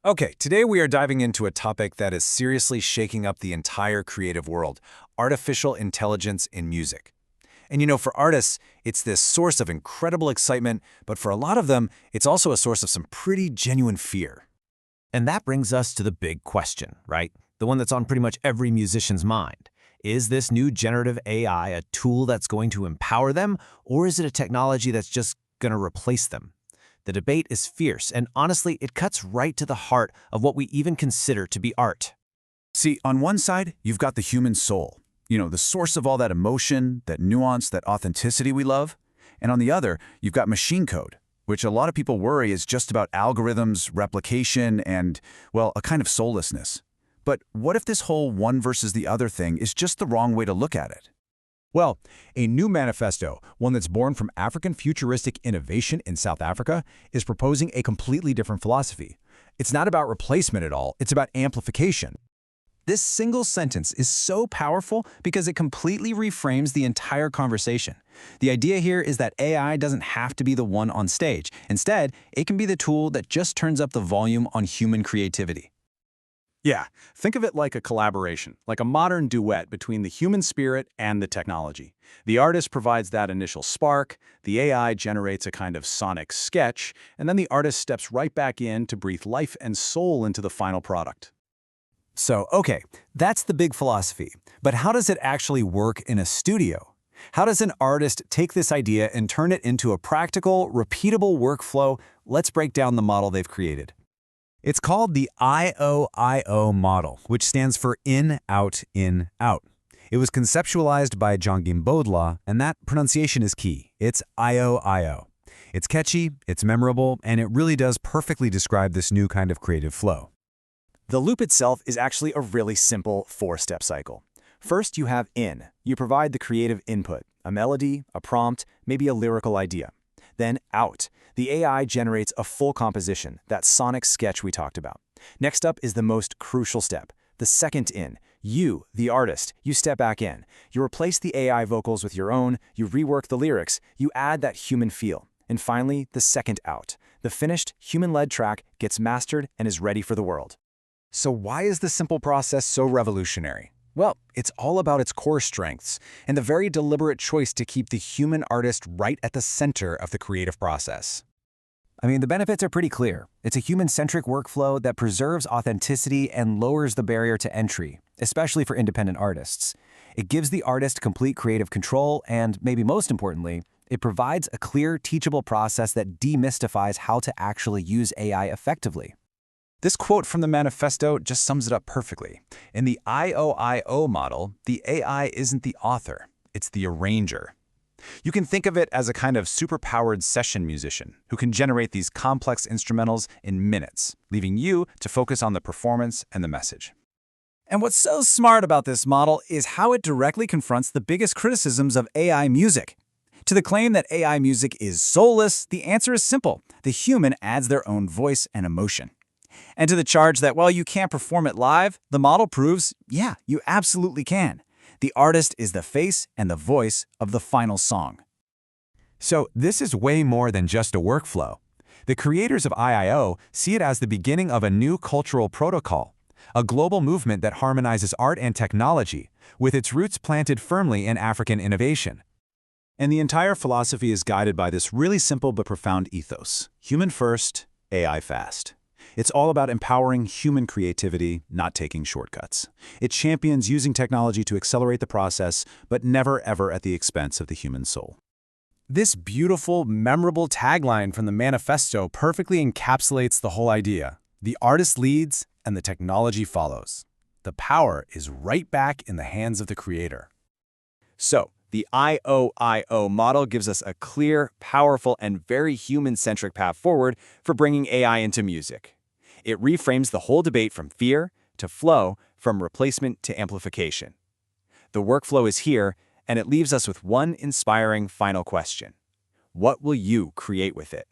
Okay, today we are diving into a topic that is seriously shaking up the entire creative world, artificial intelligence in music. And for artists, it's this source of incredible excitement, but for a lot of them, it's also a source of some pretty genuine fear. And that brings us to the big question, right? The one that's on pretty much every musician's mind. Is this new generative AI a tool that's going to empower them, or is it a technology that's just going to replace them? The debate is fierce, and honestly, it cuts right to the heart of what we even consider to be art. See, on one side, you've got the human soul, the source of all that emotion, that nuance, that authenticity we love. And on the other, you've got machine code, which a lot of people worry is just about algorithms, replication, and, well, a kind of soullessness. But what if this whole one versus the other thing is just the wrong way to look at it? Well, a new manifesto, one that's born from African futuristic innovation in South Africa, is proposing a completely different philosophy. It's not about replacement at all, it's about amplification. This single sentence is so powerful because it completely reframes the entire conversation. The idea here is that AI doesn't have to be the one on stage. Instead, it can be the tool that just turns up the volume on human creativity. Yeah, think of it like a collaboration, like a modern duet between the human spirit and the technology. The artist provides that initial spark, the AI generates a kind of sonic sketch, and then the artist steps right back in to breathe life and soul into the final product. So, okay, that's the big philosophy. But how does it actually work in a studio? How does an artist take this idea and turn it into a practical, repeatable workflow? Let's break down the model they've created. It's called the IOIO model, which stands for in, out, in, out. It was conceptualized by Jongim Bodla, and that pronunciation is key. It's IOIO. It's catchy, it's memorable, and it really does perfectly describe this new kind of creative flow. The loop itself is actually a really simple four-step cycle. First, you have in. You provide the creative input, a melody, a prompt, maybe a lyrical idea. Then out. The AI generates a full composition, that sonic sketch we talked about. Next up is the most crucial step, the second in. You, the artist, you step back in. You replace the AI vocals with your own, you rework the lyrics, you add that human feel. And finally, the second out. The finished, human-led track gets mastered and is ready for the world. So why is this simple process so revolutionary? Well, it's all about its core strengths and the very deliberate choice to keep the human artist right at the center of the creative process. The benefits are pretty clear. It's a human-centric workflow that preserves authenticity and lowers the barrier to entry, especially for independent artists. It gives the artist complete creative control and, maybe most importantly, it provides a clear, teachable process that demystifies how to actually use AI effectively. This quote from the manifesto just sums it up perfectly. In the IOIO model, the AI isn't the author, it's the arranger. You can think of it as a kind of superpowered session musician who can generate these complex instrumentals in minutes, leaving you to focus on the performance and the message. And what's so smart about this model is how it directly confronts the biggest criticisms of AI music. To the claim that AI music is soulless, the answer is simple. The human adds their own voice and emotion. And to the charge that, well, you can't perform it live, the model proves, yeah, you absolutely can. The artist is the face and the voice of the final song. So this is way more than just a workflow. The creators of IIO see it as the beginning of a new cultural protocol, a global movement that harmonizes art and technology, with its roots planted firmly in African innovation. And the entire philosophy is guided by this really simple but profound ethos: human first, AI fast. It's all about empowering human creativity, not taking shortcuts. It champions using technology to accelerate the process, but never ever at the expense of the human soul. This beautiful, memorable tagline from the manifesto perfectly encapsulates the whole idea. The artist leads and the technology follows. The power is right back in the hands of the creator. So, the IOIO model gives us a clear, powerful, and very human-centric path forward for bringing AI into music. It reframes the whole debate from fear to flow, from replacement to amplification. The workflow is here, and it leaves us with one inspiring final question. What will you create with it?